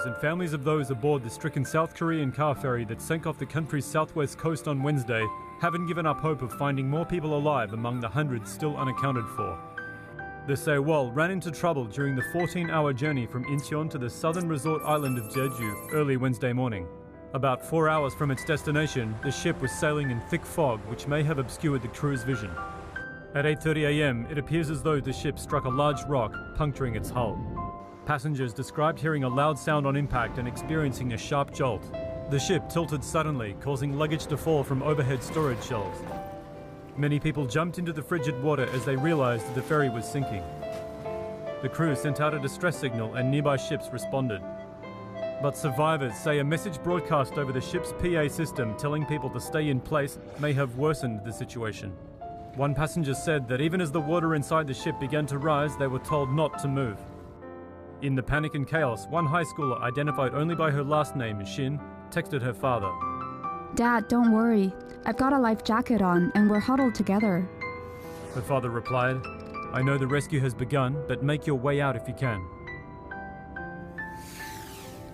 rescuers and families of those aboard the stricken South Korean car ferry that sank off the country's southwest coast on Wednesday haven't given up hope of finding more people alive among the hundreds still unaccounted for. The Sewol ran into trouble during the 14-hour journey from Incheon to the southern resort island of Jeju early Wednesday morning. About 4 hours from its destination, the ship was sailing in thick fog, which may have obscured the crew's vision. At 8:30 a.m., it appears as though the ship struck a large rock, puncturing its hull. Passengers described hearing a loud sound on impact and experiencing a sharp jolt. The ship tilted suddenly, causing luggage to fall from overhead storage shelves. Many people jumped into the frigid water as they realized that the ferry was sinking. The crew sent out a distress signal and nearby ships responded. But survivors say a message broadcast over the ship's PA system telling people to stay in place may have worsened the situation. One passenger said that even as the water inside the ship began to rise, they were told not to move. In the panic and chaos, one high schooler, identified only by her last name, Shin, texted her father. "Dad, don't worry. I've got a life jacket on and we're huddled together." Her father replied, "I know the rescue has begun, but make your way out if you can."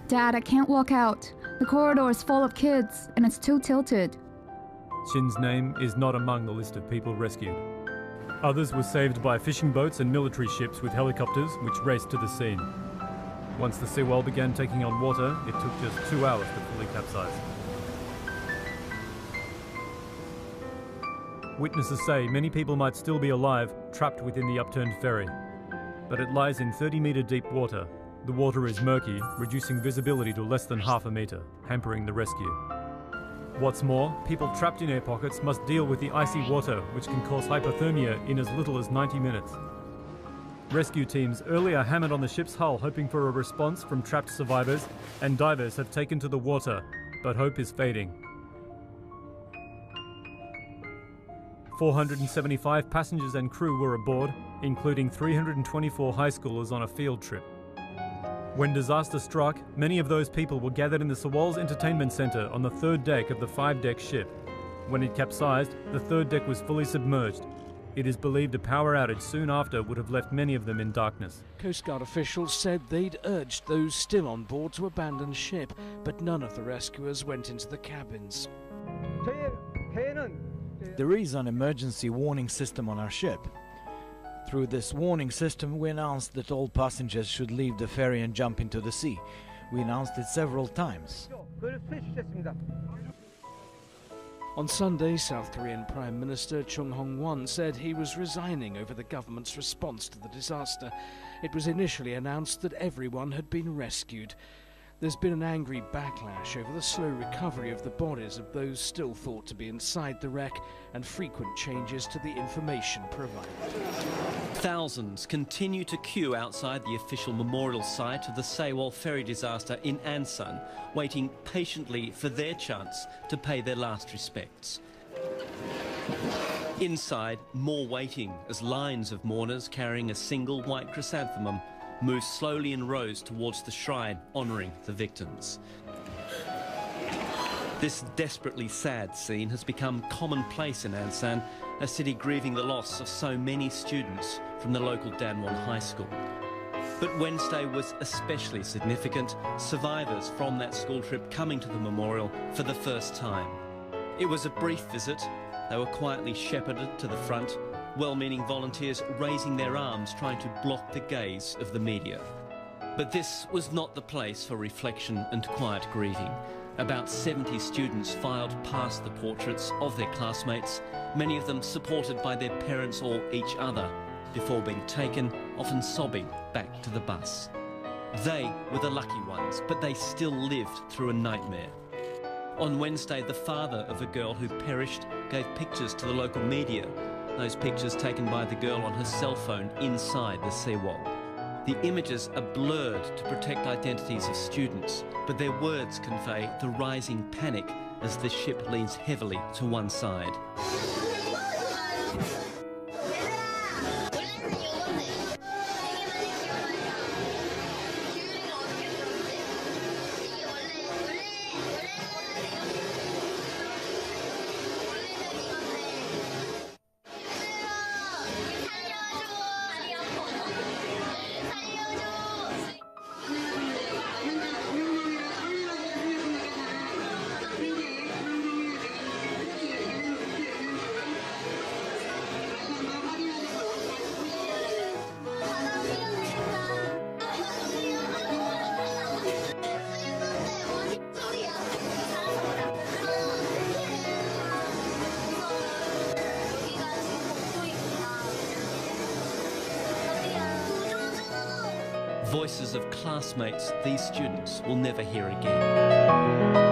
"Dad, I can't walk out. The corridor is full of kids and it's too tilted." Shin's name is not among the list of people rescued. Others were saved by fishing boats and military ships with helicopters, which raced to the scene. Once the Sewol began taking on water, it took just 2 hours to fully capsize. Witnesses say many people might still be alive, trapped within the upturned ferry. But it lies in 30-metre deep water. The water is murky, reducing visibility to less than half a metre, hampering the rescue. What's more, people trapped in air pockets must deal with the icy water, which can cause hypothermia in as little as 90 minutes. Rescue teams earlier hammered on the ship's hull hoping for a response from trapped survivors, and divers have taken to the water, but hope is fading. 475 passengers and crew were aboard, including 324 high schoolers on a field trip. When disaster struck, many of those people were gathered in the Sewol's entertainment center on the third deck of the 5-deck ship. When it capsized, the third deck was fully submerged. It is believed a power outage soon after would have left many of them in darkness. Coast Guard officials said they'd urged those still on board to abandon ship, but none of the rescuers went into the cabins. There is an emergency warning system on our ship. Through this warning system, we announced that all passengers should leave the ferry and jump into the sea. We announced it several times. On Sunday, South Korean Prime Minister Chung Hong-won said he was resigning over the government's response to the disaster. It was initially announced that everyone had been rescued. There's been an angry backlash over the slow recovery of the bodies of those still thought to be inside the wreck and frequent changes to the information provided. Thousands continue to queue outside the official memorial site of the Sewol ferry disaster in Ansan, waiting patiently for their chance to pay their last respects. Inside, more waiting as lines of mourners carrying a single white chrysanthemum move slowly in rows towards the shrine honouring the victims. This desperately sad scene has become commonplace in Ansan, a city grieving the loss of so many students from the local Danwon High School. But Wednesday was especially significant, survivors from that school trip coming to the memorial for the first time. It was a brief visit. They were quietly shepherded to the front, well-meaning volunteers raising their arms trying to block the gaze of the media. But this was not the place for reflection and quiet grieving. About 70 students filed past the portraits of their classmates, many of them supported by their parents or each other, before being taken, often sobbing, back to the bus. They were the lucky ones, but they still lived through a nightmare. On Wednesday, the father of a girl who perished gave pictures to the local media. Those pictures taken by the girl on her cell phone inside the Sewol. The images are blurred to protect identities of students, but their words convey the rising panic as the ship leans heavily to one side. voices of classmates these students will never hear again.